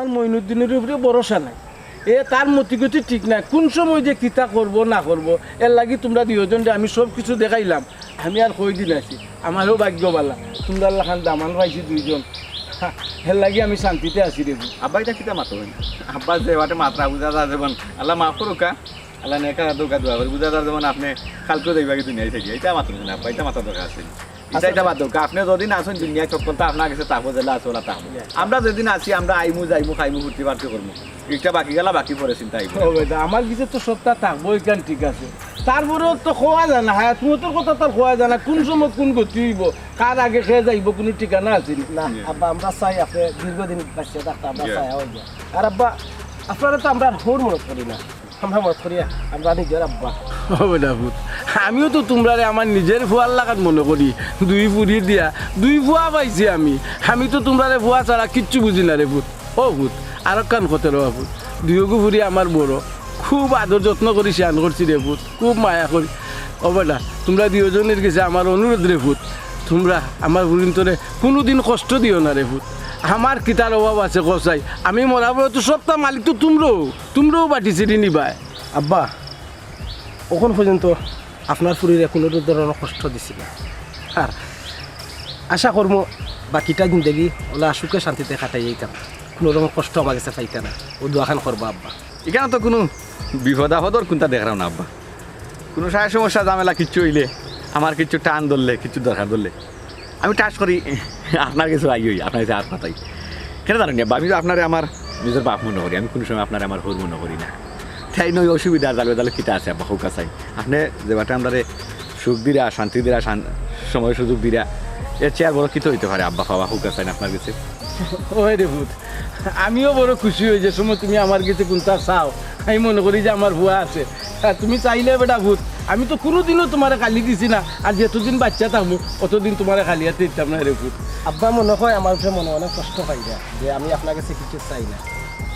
মইনুদ্দিনের উপরে ভরসা নাই তার মতিগতি ঠিক নাই কোন সময় যে কিতা করব না করব এর লাগি তোমরা দুজন আমি সব কিছু দেখাইলাম আমি আর কই দিন আছি আমারও ভাগ্য বালা তোমরা লাখান দামান পাইছি দুইজন এর লাগি আমি শান্তিতে আছি রে আব্বা এটা কিতা মাতো হয় আব্বা যে বাটে মাত্রা বুঝা যা যেমন আল্লাহ মাফ করুকা আল্লাহ নেকা দোকা দোয়া করে বুঝা যার যেমন আপনি কালকে দেখবা কি দুনিয়ায় থাকি এটা মাত্র না আব্বা এটা মাথা দরকার আছে এটা বাদ দরকার আপনি যদিন আসুন দুনিয়ায় চক্কর তো আপনার কাছে তাকবো জেলা আছে ওরা তাকবো আমরা যেদিন আছি আমরা আইমু যাইমু খাইমু ঘুরতে পারতে করবো একটা বাকি গেলা বাকি পরে চিন্তা আইব আমার কিছু তো সপ্তাহ থাকবো এখান ঠিক আছে তারপরেও তো খোয়া যায় না হ্যাঁ তোমার কথা তার খোয়া যায় না কোন সময় কোন গতি হইব কার আগে খেয়ে যাইব কোনো ঠিকানা আছে না আব্বা আমরা চাই আপনি দীর্ঘদিন বাচ্চা থাকতে আমরা চাই হয়ে যায় আর আব্বা আপনারা তো আমরা হোর মত করি না আমরা মত করি আমরা নিজের আব্বা হবে না ভূত আমিও তো তোমরা আমার নিজের ফুয়ার লাগাত মনে করি দুই পুরীর দিয়া দুই ফুয়া পাইছি আমি তো তোমরা ফুয়া ছাড়া কিচ্ছু বুঝি না রে ভূত ও ভূত আর কান কতে রা ভূত দুইগু ফুরি আমার বড় খুব আদর যত্ন করি শান করছি রে ভূত খুব মায়া করি হবে না তোমরা দুজনের কাছে আমার অনুরোধ রে ভূত তোমরা আমার ভুরিন্তরে কোনোদিন কষ্ট দিও না রে ভূত আমার কিতার অভাব আছে কসাই আমি মরাবো তো সবটা মালিক তো তোমরাও বাটি চিড়ি নিবাই আব্বা ওখান পর্যন্ত আপনার ফুরিরে কোনো ধরনের কষ্ট দিছিল আর আশা করব বাকিটা জিন্দগি ওলা সুখে শান্তিতে কাটাই যেতাম কোনো রকম কষ্ট আমার কাছে পাইতে না ও দোয়াখান করবো আব্বা এখানে তো কোনো বিপদ আপদর কোনটা দেখাও না আব্বা কোনো সায় সমস্যা ঝামেলা কিচ্ছু হইলে আমার কিছু টান ধরলে কিছু দরকার ধরলে আমি টাচ করি আপনার কিছু আই হই আপনার কাছে আর পাতাই কেন জানেন আমি তো আপনারে আমার নিজের বাপ মনে করি আমি কোনো সময় আপনার আমার হোর মনে করি না তাই নয় অসুবিধা জালে জালে কিটা আছে আব্বা হোক চাই আপনি যে বাটে আমাদের সুখ দিরা শান্তি দিরা সময় সুযোগ দিরা এর চেয়ার বড় কিতো হইতে পারে আব্বা খাওয়া হোক চাই না আপনার কাছে ওই রে ভূত আমিও বড় খুশি হই যে সময় তুমি আমার কাছে কোনটা চাও আমি মনে করি যে আমার ভুয়া আছে তুমি চাইলে বেটা ভূত আমি তো কোনোদিনও তোমার খালি দিছি না আর যতদিন বাচ্চা থাকবো অতদিন তোমার খালি হাতে দিতাম না রে ভূত আব্বা মনে হয় আমার উপরে মনে অনেক কষ্ট পাই যায় যে আমি আপনার কাছে কিছু চাই না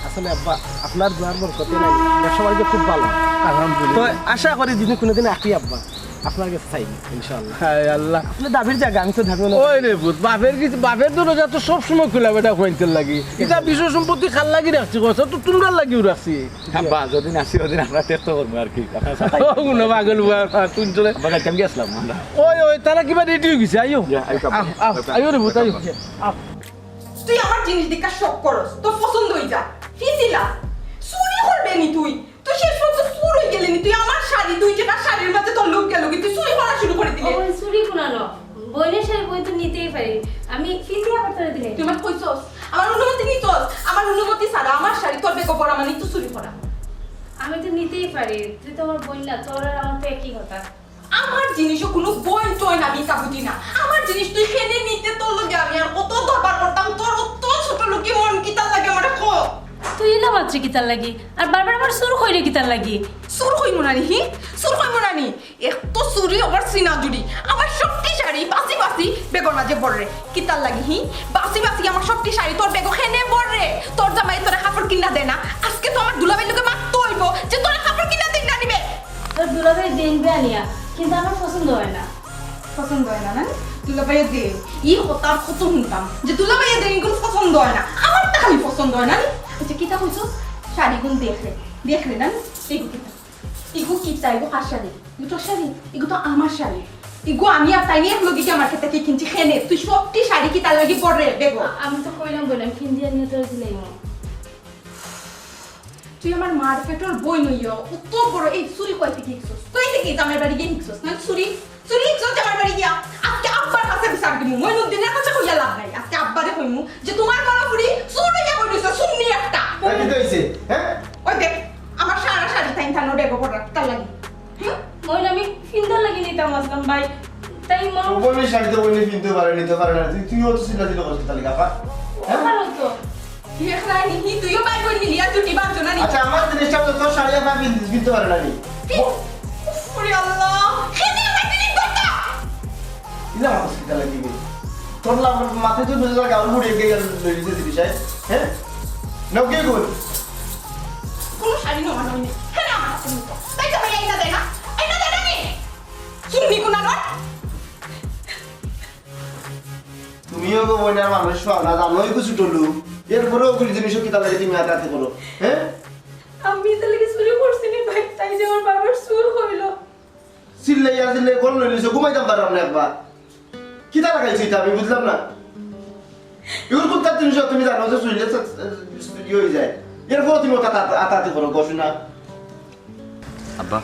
আসলে আব্বা আপনার দোয়ার বরকতে নাই সবাই যে খুব ভালো আলহামদুলিল্লাহ তো আশা করি যদি কোনোদিন আসি আব্বা আপনার কাছে চাই ইনশাআল্লাহ হ্যাঁ আল্লাহ আপনি দাবির জায়গা আমি তো দাবি না ওই রে ভূত বাপের দরজা তো সবসময় খোলা বেটা কইতে লাগি এটা বিশ্ব সম্পত্তি খাল লাগি রাখছি কথা তো তোমরা লাগিও রাখছি আব্বা যদি আসি ওদিন আমরা টেস্ট করবো আর কি আপনার সাথে কোনো পাগল তুই চলে আমরা কেমন আসলাম আমরা ওই তারা কিবা রেডি হয়ে গেছে আইও আইও রে ভূত আইও তুই আমার জিনিস দেখা শক করস তোর পছন্দ হই যা ফিজিলা চুরি করবে নি তুই শেষ পর্যন্ত চুর হয়ে গেলি নি তুই আমার শাড়ি দুই টাকা শাড়ির মাঝে তোর লোক গেল তুই চুরি করা শুরু করে দিলি ওই চুরি কোনানো বইনের শাড়ি বই তো নিতেই পারি আমি ফিজি আবার তোরে দিলে তুই আমার কইছস আমার অনুমতি নিছস আমার অনুমতি ছাড়া আমার শাড়ি তোর বেকো পরা মানে তুই চুরি করা আমি তো নিতেই পারি তুই তো আমার বই না তোর আর আমার তো একই কথা আমার জিনিসও কোনো বই টয় না আমি কাবুতি না আমার জিনিস তুই খেনে নিতে তোর লগে আমি আর কত দরবার করতাম তোর অত ছোট লোকে মন কিতা লাগে আমার খো তুই না মাত্র কিতার লাগি আর বারবার আমার সুর কইরে কিতার লাগি সুর কই মনানি সুর কই মনানি এত চুরি আমার সিনা জুড়ি আমার সবটি শাড়ি বাসি বাসি বেগর মাঝে পড়রে কিতার লাগি বাসি বাসি আমার সবটি শাড়ি তোর বেগো খেনে পড়রে তোর জামাই তোরা কাপড় কিনা দে না আজকে তো আমার দুলাভাই লোকে মারতে হইব যে তোরা কাপড় কিনা দিন না নিবে তোর দুলাভাই দিনবে আনিয়া কিন্তু আমার পছন্দ হয় না না দুলাভাইয়ের দিন হতার কত শুনতাম যে দুলাভাইয়ের দিন কোনো পছন্দ হয় না আমার তো খালি পছন্দ হয় না আচ্ছা কিতা কইছো শাড়ি গুণ দেখলে না এগো কিতা এগো হার শাড়ি এগো তোর শাড়ি এগো তো আমার শাড়ি এগো আমি আর তাই নিয়ে লোকে আমার ক্ষেত্রে কিনছি খেনে তুই সবটি শাড়ি কি তার লাগি পড়রে বেগো আমি তো কইলাম ফিন্দিয়া নিয়ে তোর দিলাই তুই আমার মার পেটর বই নইও অত বড় এই চুরি কই থেকে আমার বাড়ি গিয়ে হিকছস না চুরি হিকছস আমার বাড়ি গিয়া আজকে আব্বার কাছে বিচার দিমু মইনুদ্দিনের কাছে কইয়া লাভ নাই আজকে আব্বারে কইমু যে তোমার বড় বুড়ি চুরি হইয়া কইছে শুননি একটা কি কইছে হ্যাঁ ওই দেখ আমার সারা শাড়ি থানো দেখো পড়া তার লাগি মইন আমি ফিন্দা লাগি নিতাম আসলাম ভাই তাই মন বলি শাড়ি তো বলি কিনতে পারে না তুইও তো চিন্তা দিল করছিস তাহলে কাকা ভালো তো তুইও বাই করে নিলি আর দুটি বাঁচো না নি আচ্ছা আমার জিনিসটা তো তোর শাড়ি আপা কিনতে পারে না নি ওরে আল্লাহ খেতে মাইনি কথা ইলা মাছ কি তাহলে দিবি তোর মাথায় তো বুঝলা গাউল মুড়ে গিয়ে লইছে দিবি শাড়ি হ্যাঁ নাও কি কর কোন শাড়ি নো মানে হ্যাঁ না আমার তুমি তো তাই তো ভাই আইনা দেয় না নি শুননি কোন না তুমি তুমিও গো বইনার মানুষ না জানোই কিছু টলু এরপরেও গুলি জিনিস কিতা লাগে তুমি হাতে করো হ্যাঁ আমি তাহলে কি চুরি করছি নি ভাই তাই যে আমার বাবার চুর হইলো চিল্লাই কোন লইলিছো ঘুমাইতাম পারলাম না একবার কিতা লাগাইছি এটা আমি বুঝলাম না এগুলো কোন তার জিনিস তুমি জানো যে চুইলে ইয়ে হয়ে যায় এরপর তুমি আতাতে করো গসু না আব্বা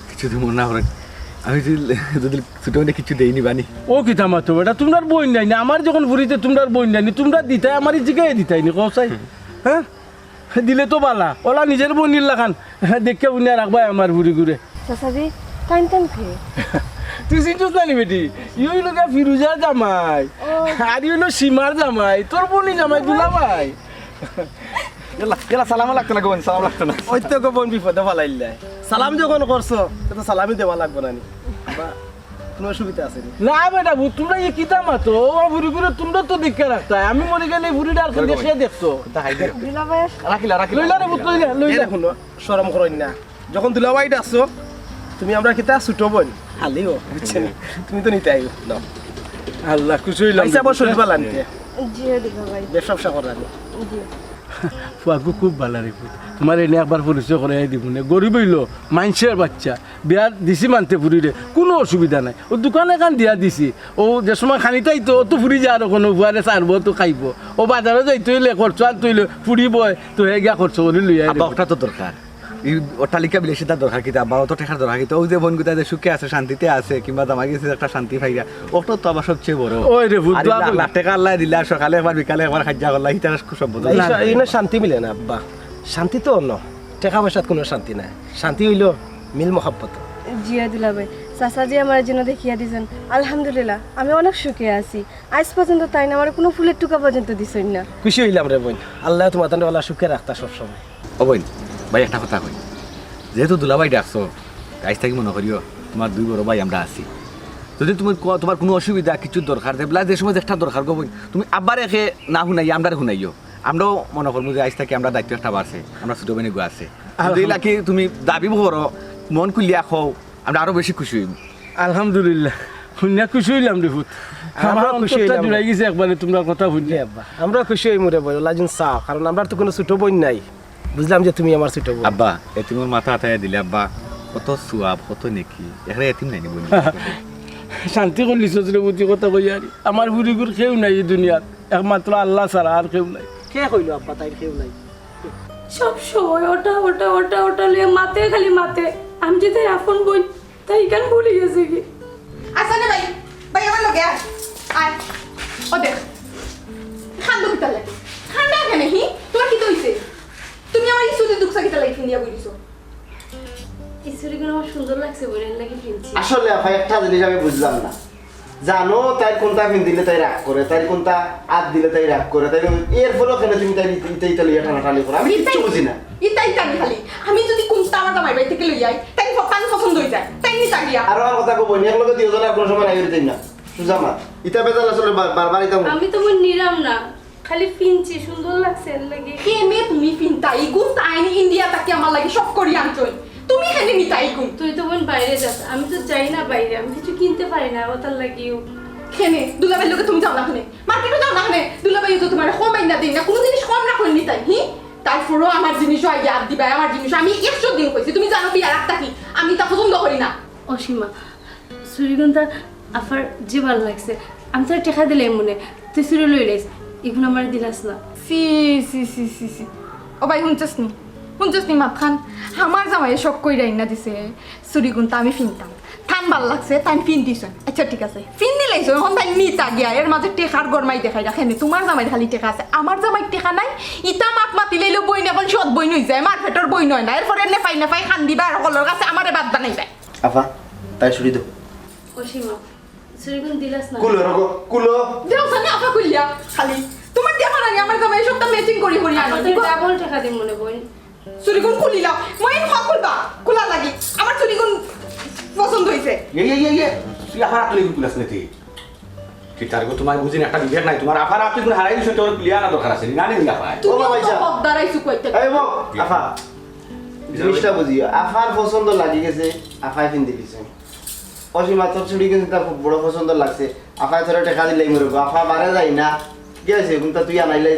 কিছু তুমি মনে না করেন আমি যদি ছোট মানে কিছু দেইনি বানি ও কিতা মাতো বেটা তোমরার বই নাই না আমার যখন ভুরিতে তোমরার বই নাই তোমরা দিতাই আমার জিগাই দিতাই নি কসাই হ্যাঁ দিলে তো বালা ওলা নিজের বই নিল্লা খান দেখে বুনিয়া রাখবাই আমার ভুরি ঘুরে চাচাজি টাইম টাইম খেয়ে তুই চিন্তিস না নি বেটি ইউই লোক ফিরুজার জামাই আর ইউলো সীমার জামাই তোর বোনই জামাই দুলা ভাই এলা সালাম লাগতো না গোবন সালাম লাগতো না ওই তো গোপন বিপদে ফালাইলাই সালাম যখন করছো তো সালামই দেওয়া লাগবে না বা কোনো অসুবিধা আছে না বেটা তোমরা এই কিতা মাতো ও ভুরি ঘুরে তোমরা তো দেখে রাখতা আমি মরে গেলে এই ভুরিটা আর দেখে দেখতো রাখিলা লইলা রে বুত লইলা লইলা শুনো শরম করইন না যখন দুলাবাইটা আসছো তুমি আমরা কিতা ছুটো বোন হালিও বুঝছেন তুমি তো নিতে আইও নাও আল্লাহ খুশি হইলাম পয়সা বসে দিবা লানতে জিও দিবা ভাই ব্যবসা করানি জি ফুয়াকু খুব ভালো রে তোমার এনে একবার পরিচয় করে দিব না গরিব হইলো মানুষের বাচ্চা বিয়া দিছি মানতে ফুরি রে কোনো অসুবিধা নাই ও দোকান এখান দিয়া দিছি ও যে সময় খানিতাই তো তো ফুরি যা আর কোনো ফুয়ারে চারব তো খাইব ও বাজারে যাইতে হইলে খরচ আনতে হইলে ফুরিব তো হে গিয়া খরচ করে লইয়া আব্বা ওটা তো দরকার এই অট্টালিকা বিলে সেটা দরকার কিতা আব্বা অত টেকার দরকার কিতা ওই যে বোন গুতা যে সুখে আছে শান্তিতে আছে কিংবা জামাই গেছে একটা শান্তি পাইয়া ওটা তো আবার সবচেয়ে বড় ওই রে ভূত লাখ টাকা আল্লাহ দিলা সকালে একবার বিকালে একবার খাজ্জা করলা হিটা সব বদল এই না শান্তি মিলে না আব্বা শান্তি তো অন্য টাকা পয়সার কোনো শান্তি নাই শান্তি হইলো মিল মহাব্বত জিয়া দিলা ভাই চাচাজি আমার জন্য দেখিয়া দিছেন আলহামদুলিল্লাহ আমি অনেক সুখে আছি আজ পর্যন্ত তাই না আমার কোনো ফুলের টুকা পর্যন্ত দিছেন না খুশি হইলাম রে বোন আল্লাহ তোমার তান্ডে ওলা সুখে রাখতা সবসময় ও বোন ভাই একটা কথা কই যেহেতু দুলাভাই ডাকছো কাজ থাকি মনে করিও তোমার দুই বড় ভাই আমরা আছি যদি তুমি তোমার কোনো অসুবিধা কিছু দরকার থাকলে যে সময় একটা দরকার গো বোন তুমি আব্বার রেখে না শুনাই আমরা শুনাইও আমরাও মনে করবো যে আজ থাকি আমরা দায়িত্ব একটা বাড়ছে আমরা ছোট বোনে গো আছে কি তুমি দাবি করো মন খুলিয়া খাও আমরা আরো বেশি খুশি হইব আলহামদুলিল্লাহ শুনিয়া খুশি হইলাম রে ভূত আমরা খুশি হইলাম জুড়াই গেছে একবারে তোমরা কথা শুনলে আব্বা আমরা খুশি হই মোরে বই লাজুন চাও কারণ আমরা তো কোনো ছোট বোন নাই বুঝলাম যে তুমি আমার ছোট বোন আব্বা এতিমের মাথা হাতায় দিলে আব্বা কত সুয়াব কত নেকি এখানে এতিম নাই বোন শান্তি করলি সজরে বুঝি কথা কই আর আমার বুড়িগুর কেউ নাই এই দুনিয়ার একমাত্র আল্লাহ ছাড়া আর কেউ নাই কে কইলো আব্বা তাই কেউ নাই সব সময় ওটা ওটা ওটা ওটা লিয়ে মাতে খালি মাতে আমি যে তাই আপন বই তাই কেন ভুলে গেছে কি আচ্ছা না ভাই ভাই আমার লগে আয় আয় ও দেখ খান্দো কিতা লাগে ঠান্ডা কেন হি তোমার কি হইছে তুমি আমার ইসুতে দুঃখ কিতা লাগে কিনিয়া বলিছো এই চুরিগুলো আমার সুন্দর লাগছে বোনের লাগি কিনছি আসলে ভাই একটা জিনিস আমি বুঝলাম না জানো তাই কোনটা পিন দিলে তাই রাগ করে তাই কোনটা আদ দিলে তাই রাগ করে তাই এর ফলে কেন তুমি তাই ইতালি টানাটানি করো আমি কিচ্ছু বুঝি না ইতাই টানি খালি আমি যদি কোনটা আমার জামাই বাড়ি থেকে লই যাই তাই পান পছন্দ হয়ে যায় তাই নি তাগিয়া আর আমার কথা কই বনি একলগে দিও জন আর কোন সময় নাই হইতে না সুজামা ইতা বেজাল আসলে বারবার ইতা আমি তো মন নিরাম না খালি কিনছি সুন্দর লাগছে এর লাগি কে মে তুমি ফিনতাই গুণ তাইনি ইন্ডিয়া তাকে আমার লাগি সব করি আনছই তুমি খালি নিতাই গুণ তুই তো বোন বাইরে যাস আমি তো যাই না বাইরে আমি কিছু কিনতে পারি না ওটার লাগিও খেনে দুলাভাই লোকে তুমি যাও না খানে মার্কেটে যাও না খানে দুলাভাই তো তোমার কমাই না দিন না কোনো জিনিস কম রাখুন নিতাই হি তারপরও আমার জিনিসও ইয়াদ দিবা আমার জিনিস আমি 100 দিন কইছি তুমি জানো বিয়া রাখতা কি আমি তা পছন্দ করি না অসীমা চুরিগুনটা আফার যে ভালো লাগছে আমি তোর টেকা দিলে মনে তুই চুরি লই লাইস এগুলো আমার দিলাস না সি সি সি সি সি ও ভাই শুনছস নি মাত খান আমার জামাই শখ কই রাইনা দিছে চুরি গুনটা আমি ফিনতাম থান ভাল লাগছে তাই ফিন দিছ আচ্ছা ঠিক আছে ফিন দিলাইছো এখন তাই নিতা গিয়া এর মাঝে টেকার গরমাই দেখাই রাখেনি তোমার জামাই খালি টেকা আছে আমার জামাই টেকা নাই ইটা মাত মাতি লইলো বই না এখন সৎ বই নই যায় মার পেটর বই নয় না এরপরে নেফাই খান দিবা আর সকলের কাছে আমারে বাদ বানাই যায় আফা তাই শুরি দাও অসীমা চুরিগুন দিলাস না কুলো রগো কুলো দেও সানি আফা কইয়া খালি তোমার দেখা নাই আমার জামাই সবটা ম্যাচিং করি হরি আনো তুই ডাবল টাকা দিম মনে বোন চুরিগুন খুলিলাম মই হক খুলবা খোলা লাগি আমার চুরিগুন পছন্দ হইছে ইয়ে তুই আফার আটলে কুলাস নাকি কি তার গো তোমার বুঝিন একটা বিবেক নাই তোমার আফার আপনি কোন হারাই দিছ তোর ক্লিয়ার না দরকার আছে না নেই আফা তুমি বাবা, তো হক দাঁড়াইছো কইতে এই বো আফা জিনিসটা বুঝিও আফার পছন্দ লাগি গেছে আফাই ফিন দিলিছে অসীমা তোর চুড়ি কিন্তু তার খুব বড় পছন্দ লাগছে আফা তোরা টাকা দিলে মরে আফা বারে যাই না কি আছে কিন্তু তুই আনাইলে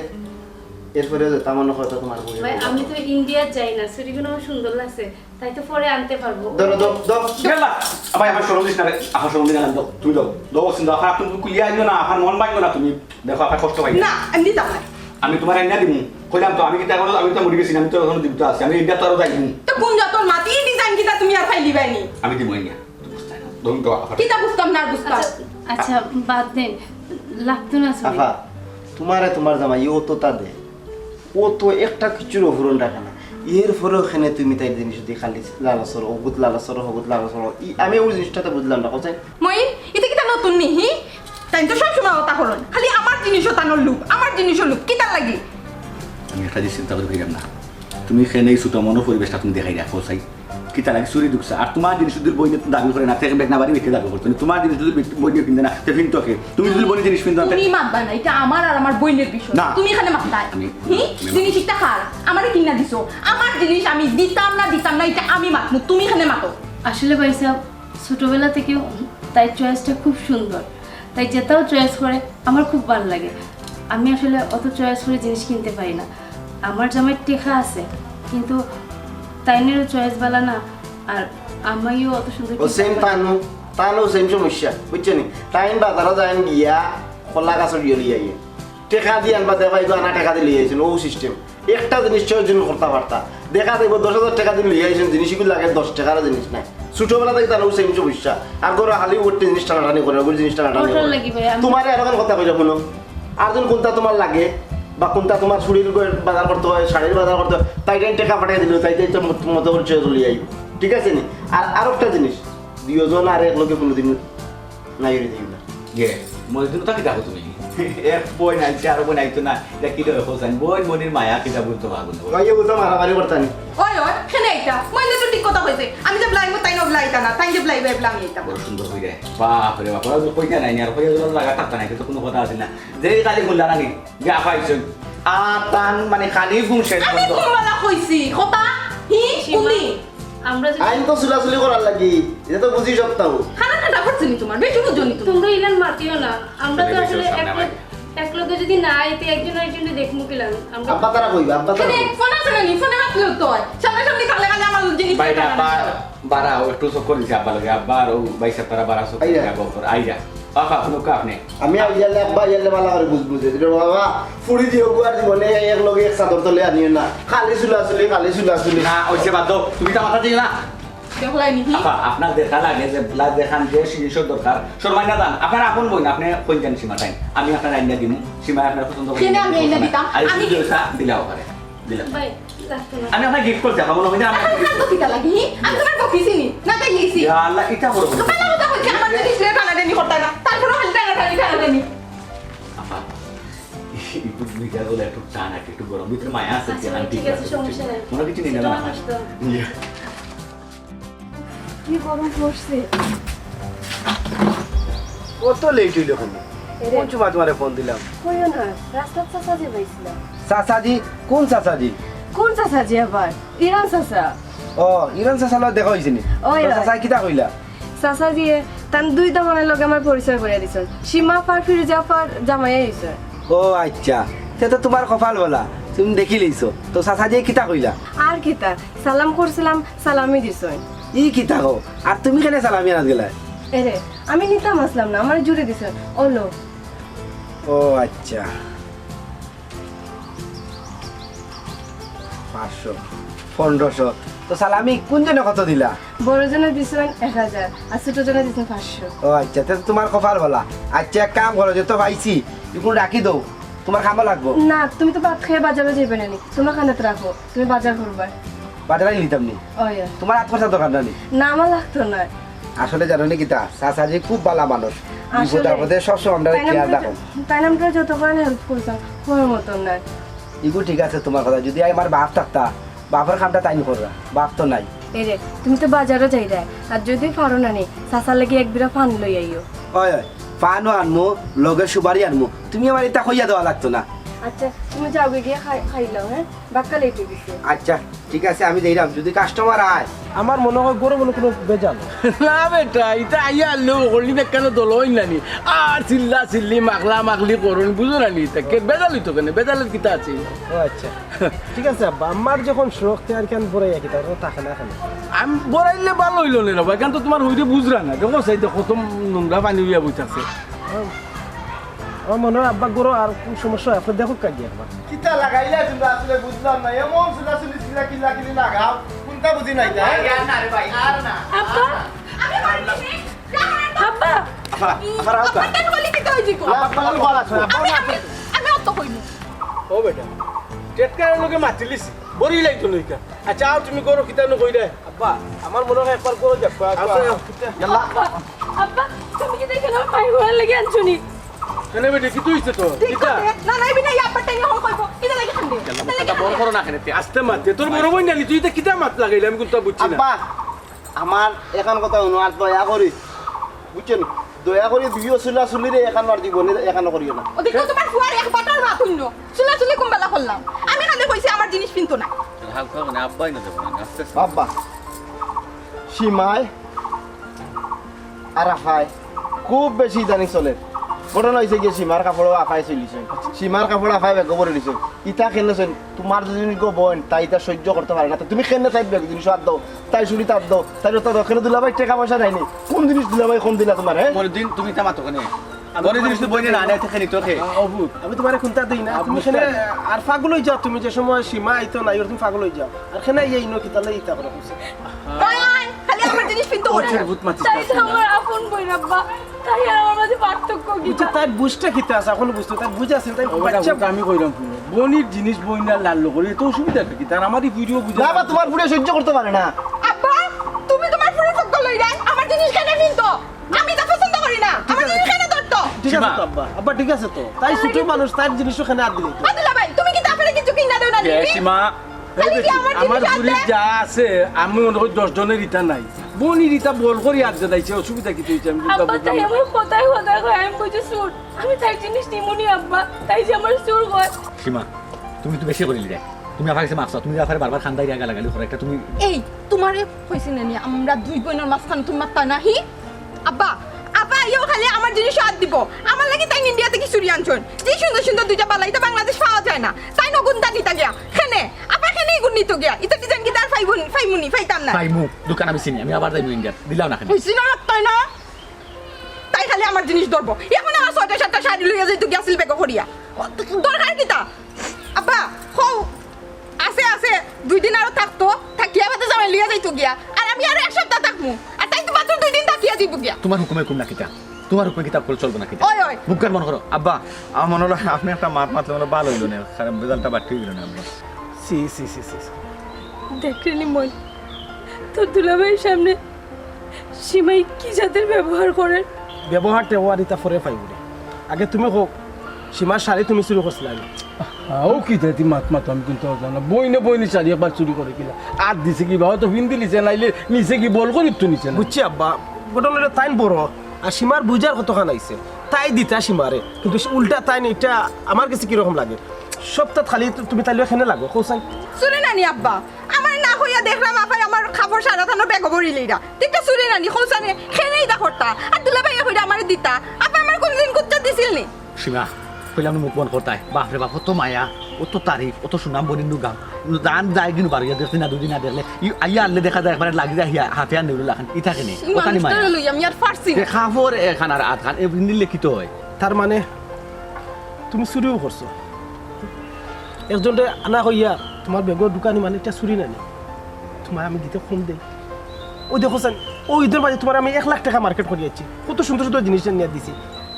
এরপরে তেমন কথা তোমার বই ভাই আমি তো ইন্ডিয়া যাই না চুড়িগুলো আমার সুন্দর লাগছে তাই তো পরে আনতে পারবো ধরো দাও গেলা আবার আমার সরম দিস না রে আমার সরম দিস না দাও তুমি দাও দাও সিন্ধু আপা তুমি কুলিয়া আইনো না আমার মন বাইনো না তুমি দেখো আপা কষ্ট পাই না আমি দিতাম না আমি তোমার এনে দিমু কইলাম তো আমি কি এখন আমি তো মরে গেছি আমি তো এখন দিতে আছি আমি ইন্ডিয়া তো আরো যাইমু তো কোন যতন মাটি ডিজাইন কিটা তুমি আর ফাইলি বাইনি আমি দিমু ইন্ডিয়া তুমি তো আপা কিটা বুঝতাম না আর বুঝতাম আচ্ছা বাদ দেন লাগতো না চুড়ি আফা তোমার জামাই ও তো তা দে ও তো একটা কিছুর অভরণ রাখে না এর পরেও এখানে তুমি তাই জিনিস দিয়ে খালি লালাসর অগুত লালাসর হগুত লালাসর আমি ওই জিনিসটা তো বুঝলাম না কোথায় মই এটা কিটা নতুন নিহি তাই তো সব সময় কথা হলো খালি আমার জিনিসও তানোর লুক আমার জিনিসও লুক কিটা লাগি আমি একটা জিনিস চিন্তা করে কইলাম না তুমি এখানে এই ছোট মনের পরিবেশটা তুমি দেখাই রাখো চাই কি তার আগে চুরি ঢুকছে আর তোমার জিনিস যদি বই দাবি করে না থেকে বেগনা বাড়ি বেঁকে দাবি করতো তোমার জিনিস যদি বই নিয়ে কিনতে না সে ফিনতকে তুমি যদি বই জিনিস কিনতে তুমি মাতবা না এটা আমার আর আমার বইনের বিষয় না। তুমি এখানে মাতবা জিনিস একটা খার আমারে কিনা দিছো আমার জিনিস আমি দিতাম না এটা আমি মাতমু তুমি এখানে মাতো আসলে ভাইসা ছোটবেলা থেকে তাই চয়েসটা খুব সুন্দর তাই যেটাও চয়েস করে আমার খুব ভালো লাগে আমি আসলে অত চয়েস করে জিনিস কিনতে পারি না আমার জামাই টেকা আছে কিন্তু তাইনেরও চয়েস বালা না আর আমিও অত সুন্দর ও সেম তানো সেম সমস্যা বুঝছো নি টাইম বাজারে যাই গিয়া খোলা গাছের দিয়ে লিয়ে আইয়ে টেকা দিয়ে আনবা দেখাই আনা টাকা দিয়ে লিয়ে আইছেন ও সিস্টেম একটা জিনিস চয়েস করতে পারতা দেখা দেব 10,000 টাকা দিয়ে লিয়ে আইছেন জিনিসগুলো লাগে 10 টাকার জিনিস নাই ছোটবেলা থেকে তানো সেম সমস্যা আর করে হালি উঠতে জিনিস টানাটানি করে ওই জিনিস টানাটানি ওটার লাগি ভাই তোমার এরকম কথা কইরা শুনো আর জন কোনটা তোমার লাগে বা কোনটা তোমার শরীর বাজার করতে হয় শাড়ির বাজার করতে হয় তাই টাকা পাঠিয়ে দিল তাই তো মতো করে চলে যাই ঠিক আছে নি আর একটা জিনিস দুজন আর এক লোকে কোনোদিন নাই দিই না ইয়ে মনে দিন তাকে দেখো তুমি এক বই নাই চার বই নাই তো না এটা কি দেবে হোসেন বই মনির মায়া কিটা বলতে পারবো না ভাইয়া বলতো মারামারি করতানি ওই হেনে এটা মই তো ঠিক কথা কইছে আমি যে ব্লাইমু তাই ন ব্লাইতা না তাই যে ব্লাইবে ব্লামি এটা বড় সুন্দর হয়ে যায় বাপ রে বাপ ওরা তো কইতা নাই আর কইয়া দিল লাগা থাকতা নাই কিন্তু কোনো কথা আছে না যে কালি গুলা নানি গা পাইছেন আর তান মানে খালি ফুংশেন আমি কোনবালা কইছি কথা কোনি আমরা আইন তো সুলাসুলি করার লাগি এটা তো বুঝি সপ্তাহ খানা খাটা করছিনি তোমার বেশি বুঝনি তুমি তোমরা ইলান মারতিও না আমরা তো আসলে এক লোকে যদি না আইতে একজন আরেকজনকে দেখমু কিলাম আমরা আব্বা তারা কইবা আব্বা তারা খালি ফোন আছে না ফোনে হাত লইতো হয় সামনে কালে কালে আমার জিনিস বাইরা বারা ও একটু সব করে দিছে আব্বা লাগে আব্বা আর ও বাইসা তারা বারা সব করে আব্বা পর আইরা বাবা কোনো কাপ নেই আমি আইয়ালে আব্বা আইয়ালে ভালো করে বুঝবুঝে দিল বাবা ফুড়ি দিও গুয়ার জীবনে এক লগে এক সাদর তলে আনিও না খালি সুলাসুলি না ওইসে বাদ দাও তুমি তো মাথা দিও না দেখলাই নি আপা আপনার দেখা লাগে যে ব্লাড দেখান যে জিনিসের দরকার শর্মাই না দান আপনার আপন বই না আপনি কই জানেন সীমা টাইম আমি আপনার আইনা দিমু সীমা আপনার পছন্দ করে কেন আমি আইনা দিতাম? আমি দিলাম দিলাও পারে দিলাম ভাই লাগতো না আমি আপনার গিফট করতে আমার মনে হয় আমি তো কিটা লাগি আমি তোমার বকিছিনি না তাই লিছি ইয়া আল্লাহ এটা বড় কথা। কালা কথা কইছি আমার জিনিস রে টানা দেনি করতে না তারপর হল টানা দেনি আপা একটু মিঠা গলা একটু চা না একটু গরম ভিতরে মায়া আছে আচ্ছা, যে আন্টি ঠিক আছে, সমস্যা নাই। মনে কিছু নেই না সেটা না আমার তো। ইয়া কি গরম পড়ছে কত লেট হইল ওখানে কোন সময় তোমারে ফোন দিলাম কইও না রাস্তার চাচাজি পাইছিলাম চাচাজি কোন চাচাজি কোন চাচাজি আবার ইরান চাচা ও ইরান চাচার লগত দেখা হয়েছে নি ও, ইরান। চাচা কিতা কইলা চাচাজিয়ে তান দুই দমনের লগে আমার পরিচয় করে দিছেন সীমা পার ফিরজাফার জামাই হইছে ও আচ্ছা তে তো তোমার কপাল বলা তুমি দেখি লইছো তো চাচাজি কিতা কইলা আর কিতা সালাম করছিলাম সালামি দিছেন ই কিতা কো আর তুমি কেন সালামি আনাত গেলা এরে আমি নিতাম আসলাম না আমার জুড়ে দিছেন ওলো ও আচ্ছা 500 1500 তো সালামি কোন জনে কত দিলা বড়জনের দিছেন 1000 আর ছোটজনের দিছেন 500 ও আচ্ছা তে তো তোমার কপাল বলা আচ্ছা এক কাম করো যে তো পাইছি এখন রাখি দাও তোমার খামা লাগবো না তুমি তো ভাত খেয়ে বাজারে যাবে না নি তোমার খানাতে রাখো তুমি বাজার করবা বাজারে নিতাম নি ওয়া তোমার হাত খরচা দোকান নি না আমার লাগতো না আসলে জানো নি কিতা চাচাজি খুব ভালো মানুষ বিপদ আপদে সবসময় আমরা খেয়াল রাখো তাই আমরা যত করে হেল্প করতাম কোনো মতন না ইগো ঠিক আছে তোমার কথা যদি আমার বাপ থাকতা বাপের কামটা তাই করবা বাপ তো নাই এরে তুমি তো বাজারে যাই রে আর যদি পারো না নি চাচার লাগি এক বিরা পান লই আইও ওই পানও আনমু লগে সুবারি আনমু তুমি আমার এটা কইয়া দেওয়া লাগতো না আচ্ছা তুমি যাও গিয়ে খাইলাও হ্যাঁ বাক্কা লেট হয়ে গেছে আচ্ছা ঠিক আছে আমি দিলাম যদি কাস্টমার আয় আমার মনে হয় গরু মনে কোনো বেজাল না বেটা এটা আইয়া আনলো করলি কেন দল হইন নানি আর চিল্লা চিল্লি মাগলা মাগলি করুন বুঝো নানি তাকে বেজালি তো কেন বেজালের কিতা আছে ও আচ্ছা ঠিক আছে আব্বা আমার যখন শখ তে আর কেন বড় একই তার টাকা না খানে আমি বড়াইলে ভালো হইল না বাবা কেন তো তোমার হইতে বুঝরা না দেখো সেই দেখো কত নোংরা পানি হইয়া বইতাছে আমার মনে হয় আব্বা গরু আর কোন সমস্যা হয় আপনি দেখো কাজি একবার কিতা লাগাইলা তোমরা আসলে বুঝলাম না এমন সুলাসুলি সিলা কিলা কিলি লাগাও কোনটা বুঝি নাই তাই আব্বা আমি পারছি আব্বা আবার আও আব্বা কেন বলি কি কইছি কো আব্বা বল বল আছে আমি অত কইনি ও বেটা টেটকারের লোকে মাতিলিছি বড়ি লাইতো নইকা আচ্ছা আও তুমি করো কিতা ন কই দে আব্বা আমার মনে হয় একবার গরু দেখো ইয়াল্লা আব্বা তুমি কি দেখে না পাই ঘোড়া লাগে আনছুনি কেন বেটা কি তুইছে তো ঠিক কিতা আছে না না ইবি না আব্বা টাইম হল কইবো এটা লাগি খান্দে কথা বড় করো না কেন আস্তে মাতে তোর বড় বই নালি তুই তো কিতা মাত লাগাইলি আমি কিন্তু বুঝছি না আব্বা আমার এখন কথা অনুয়াদ দয়া করি বুঝছেন দয়া করে দুইও সুলাসুলি রে এখান আর দিব এখান করিও না ওদিকে তোমার ফুয়ার এক বাটার ভাত হইল চুলা কুম্বালা করলাম আমি খালি কইছি আমার জিনিস কিনতো না হালকা মানে আব্বাই না দেবো না আস্তে আস্তে আব্বা সীমায় আর আফায় খুব বেশি জানি চলে ঘটনা হয়েছে গিয়ে সীমার কাপড় আফাই চলিছে সীমার কাপড় আফাই বেগ করে দিছে ইটা খেলেছেন তোমার যদি বোন তাই ইটা সহ্য করতে পারে না তুমি কেন তাই বেগ জিনিস হাত দাও তাই শুনি তার দাও তাই তো ওখানে দুলাভাই টাকা পয়সা দেয়নি কোন জিনিস দুলাভাই কম দিলা তোমার হ্যাঁ মনে দিন তুমি তামা তো কেন বড় জিনিস তো বইনে না আনে থেকে নিতো খে অভূত আমি তোমার কোনটা দিই না তুমি সেনে আর পাগল হয়ে যাও তুমি যে সময় সীমা আইতো না তুমি পাগল হয়ে যাও আর খেনে এই নো কি তাহলে ইতা করে কইছে খালি আমার জিনিস কিনতো না ভূত মাতিস তাই তো আমার আপন বই আব্বা তাই আর আমার মাঝে পার্থক্য কি বুঝছে তাই বুঝতে কিতে আছে এখন বুঝতে তাই বুঝে আছে তাই বাচ্চা আমি কইলাম বনির জিনিস বই না লাল করে তো অসুবিধা কি তার আমারই ভিডিও বুঝা না বা তোমার পুরে সহ্য করতে পারে না আব্বা তুমি তোমার ফুল ফক লই যাই আমার জিনিস কেন কিনতো আমি তা পছন্দ করি না আমার জিনিস কেন ধরতো ঠিক আছে তো আব্বা আব্বা ঠিক আছে তো তাই ছোট মানুষ তার জিনিস ওখানে আর দিলে তো আদিলা ভাই তুমি কি তারপরে কিছু কিনা দেও না সীমা আমার পুরী যা আছে আমি মনে করি 10 জনের ইটা নাই বনির ইটা বল করি আর যাইছে অসুবিধা কি তুইছে আমি আব্বা তাই আমার কথাই কয় আমি কইছি সুর আমি তাই জিনিস নিমুনি আব্বা তাই যে আমার সুর হয় সীমা তুমি তো বেশি করিলি রে তুমি আবার কাছে মাপছো তুমি আবার বারবার খান্দাই আগা লাগালি করে একটা তুমি এই তোমারে কইছি না আমরা দুই বোনের মাঝখানে তুমি মাত্তা নাহি আব্বা আপা ইও খালি আমার জিনিস হাত দিব আমার লাগি তাই ইন্ডিয়া থেকে চুরি আনছন যে সুন্দর সুন্দর দুইটা বালা এটা বাংলাদেশ পাওয়া যায় না তাই নগুন দাদিতা গিয়া খেনে আপা খেনে গুণ নিত গিয়া এটা ডিজাইন কি তার ফাইমুনি ফাইতাম না পাইমু দোকান আমি চিনি আমি আবার যাইবো ইন্ডিয়া দিলাও না কেন কইছি না তাই না তাই খালি আমার জিনিস ধরবো এখন আমার 6টা শাড়ি লইয়া যাইতো গিয়া সিল বেগ করিয়া দরকার কিতা আপা হও আছে আছে 2 দিন আরো থাকতো থাকিয়া বাদে জামাই লইয়া যাইতো গিয়া আর আমি আর এক সপ্তাহ থাকমু আর তাই তো মাত্র 2 দিন থাকিয়া যাইব গিয়া তোমার হুকুমে হুকুম না কিতা তোমার হুকুমে কিতাব করে চলবে না কিতা ওই ওই মুখের মনে করো আব্বা আমার মনে হলো আপনি একটা মাত মাতলে মনে ভালো হইলো না কারণ রেজাল্টটা বাড়তে গেল না আব্বা সি সি সি সি দেখলি মন তোর দুলাভাইয়ের সামনে সীমাই কি জাতের ব্যবহার করে ব্যবহারটা ও আর ইতা ফরে পাইব আগে তুমি হোক সীমার শাড়ি তুমি শুরু করছিলা ও কি তাই মাত আমি কিন্তু জানা বইনে চারি একবার চুরি করে কিলা আর দিছে কি বাবা তো হিন্দি লিছে নাইলে নিচে কি বল করি তো নিচে না বুঝছি আব্বা ঘটনাটা তাই বড় আর সীমার বুঝার কতখান আইছে তাই দিতা সীমারে কিন্তু উল্টা তাই এটা আমার কাছে কিরকম লাগে সপ্তাহ খালি তুমি তাইলে এখানে লাগো কোসাই শুনে নানি আব্বা আমার না হইয়া দেখলাম আপাই আমার খাবার সারা থানো বেগ বরিলেইরা ঠিকটা শুনে নানি খোসানে খেনেই দেখরতা আর দুলাভাই হইরা আমার দিতা আপা আমার কোনদিন কুচ্চা দিছিল নি সীমা কইলাম মুখ মন করতাই বাপরে বাপ অত মায়া অত তারিফ অত সুনাম বনিন্দু গাম দান যাই দিন বাড়িয়া দেখছি না দুদিন না দেখলে আইয়া আনলে দেখা যায় একবার লাগি যায় হাতে আর নেউল লাখান ই থাকে নি ওখানে মায়া লই আমি আর ফারছি না। খাফর এখান আর আধ খান এ নিলে কি তো হয় তার মানে তুমি চুরিও করছো একজনটা আনা হইয়া তোমার বেগর দোকানি মানে এটা চুরি নানি তোমার আমি দিতে কম দেই ওই দেখো স্যার ওই ঈদের মাঝে তোমার আমি 1 লাখ টাকা মার্কেট করে যাচ্ছি কত সুন্দর সুন্দর জিনিস নিয়ে দিছি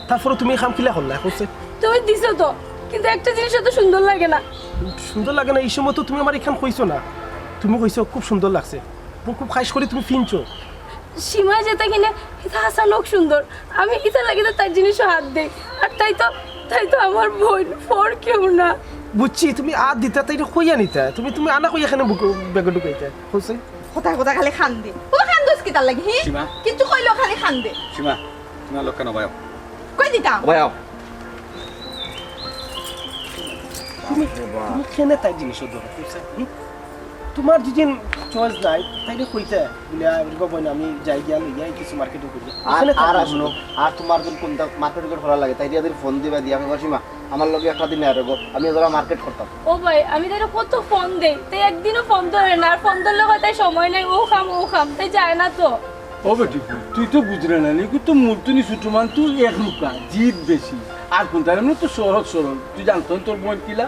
তারপরে তুমি খাম কিলা করলা করছে তুমি দিছো তো কিন্তু একটা জিনিস তো সুন্দর লাগে না সুন্দর লাগে না এই সময় তো তুমি আমার এখান কইছো না তুমি কইছো খুব সুন্দর লাগছে খুব খাইশ করে তুমি ফিনছো সীমা যেটা কিনে এটা হাসানোক সুন্দর আমি এটা লাগে তো তার জিনিসও হাত দেই আর তাই তো আমার বোন ফর কেউ না বুঝছি তুমি আর দিতে তাই কইয়া নিতে তুমি তুমি আনা কইয়া এখানে বেগে ঢুকাইতে কইছে কথা খালি খান দে ও খান দোস কি তার লাগি হি সীমা। কিন্তু কইলো খালি খান দে সীমা তোমার লোক কেন ভাই কই দিতাম ভাই তুমি তুমি কেনে তাই জিনিস দরকার বুঝছো তোমার যেদিন চয়েস নাই তাইলে কইতে বলে বই না আমি যাই গিয়া লইয়া কিছু মার্কেটিং করি আর আসলো আর তোমার যদি কোনটা মার্কেট করে ভালো লাগে তাই দিয়ে ফোন দিবা দিয়া কইবা সীমা আমার লগে একটা দিন আরগো আমি ওরা মার্কেট করতাম ও ভাই আমি তাই কত ফোন দেই তাই একদিনও ফোন ধরে না আর ফোন ধরলে তাই সময় নাই ও খাম তাই যায় না তো ও বেটি তুই তো বুঝলে না নাকি তো মূর্তি ছোট মান তুই এক লুকা জিদ বেশি আর কোনটা এমনি তো সহজ সরল তুই জানতো তোর বোন কিলা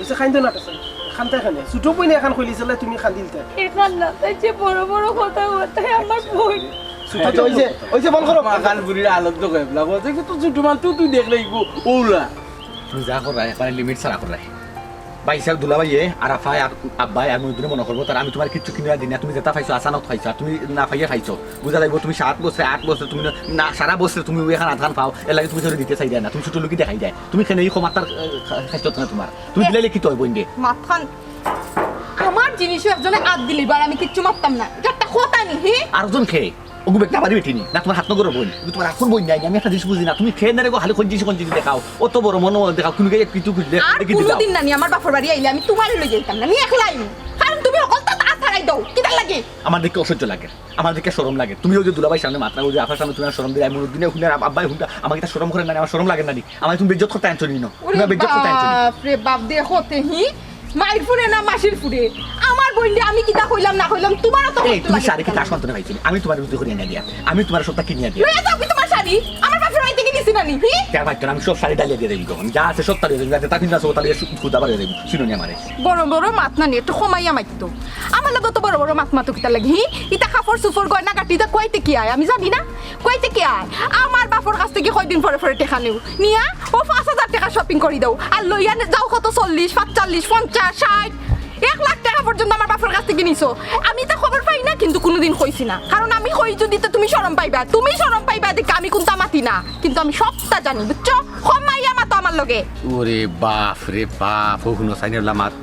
এসে খাইতে না কাছে খানতে খানে ছোট বই না এখন কইলিছিলে তুমি খান্দিলতে এখন না তাই যে বড় বড় কথা বলতে আমার বোন আচ্ছা ওই যে বল করো মাখান বুড়ির আলোক তো কইবলা বলছে কি তো ছোট মান তুই দেখলে ওলা তুমি যা করাই মানে লিমিট ছাড়া করাই বাইসা দুলাবাইয়ে আর আফাই আর আব্বাই আর মনে মনে করবো তার আমি তোমার কিচ্ছু কিনে দিই না তুমি যেটা পাইছো আসানত খাইছো আর তুমি না পাইয়ে খাইছো বুঝা লাগবে তুমি 7 বছরে 8 বছরে তুমি না সারা বছরে তুমি এখন আধান পাও এর লাগে তুমি ধরে দিতে চাই না তুমি ছোট লোকই দেখাই দেয় তুমি খেলে এই ক্ষমাতার খাইছো না তোমার তুমি দিলে কি তো বইন দে মাথান আমার জিনিসও একজনে আদ দিলি বার আমি কিচ্ছু মারতাম না এটা একটা কথা নি হে আরজন খেয়ে ওগু বেটা বাড়ি বেঠিনি না তোমার হাত নগর বই তোমার এখন বই নাই আমি একটা জিনিস বুঝি না তুমি খেয়ে না রে খালি কোন জিনিস দেখাও অত বড় মন দেখাও তুমি কিছু খুঁজলে আর কোনদিন না নি আমার বাপের বাড়ি আইলে আমি তোমারই লই যাইতাম না নি একলাই কারণ তুমি অকলতা তা ছাড়াই দাও কি তার লাগে আমার দেখে অসহ্য লাগে আমার দেখে শরম লাগে তুমিও যে দুলাভাই সামনে মাত্রা ওই যে আফার সামনে তুমি শরম দিলে আমি দিনে হুনার আব্বাই হুনটা আমাকে তা শরম করে না আমার শরম লাগে না আমার তুমি বেজ্জত করতে আনছো নিনো তুমি বেজ্জত করতে আনছো বাপ রে বাপ দে হতে হি মাইর ফুরে না মাসির ফুরে আমার বইন্ডে আমি কিটা কইলাম না কইলাম তোমারও তো এই তুমি শাড়ি কি কাজ করতে না ভাইছিলি আমি তোমার বিরুদ্ধে করে এনে দিয়া আমি তোমার সবটা কিনে দিয়া লইয়া যাও কি তোমার শাড়ি আমার বাপের বাড়ি থেকে নিছি না নি হি তার ভাই আমি সব শাড়ি ডালিয়ে দিয়ে দেবো তখন যা আছে সব তালিয়ে দেবো তা কিনা সব তালিয়ে খুদা বাড়িয়ে দেবো শুনুন আমারে বড় বড় মাত না নি একটু কমাইয়া মাইতো আমার লগে তো বড় বড় মাত মাতো কিটা লাগি হি ইটা কাপড় সুফর গয়না কাটিটা কইতে কি আয় আমি জানি না কইতে কি আয় আমার বাপর কাছ থেকে কয়দিন পরে পরে টাকা নিও নিয়া ও 5000 টাকা শপিং করি দাও আর লইয়া যাও কত 40 45 50 60 1 লাখ টাকা পর্যন্ত আমার বাপের কাছ থেকে নিছো আমি তো খবর পাই না কিন্তু কোনোদিন কইছি না কারণ আমি কই যদি তো তুমি শরম পাইবা দেখে আমি কোনটা মাতি না কিন্তু আমি সবটা জানি বুঝছো কমাইয়া মাতো আমার লগে ওরে বাপ রে বাপ ওগুলো সাইনেলা মাত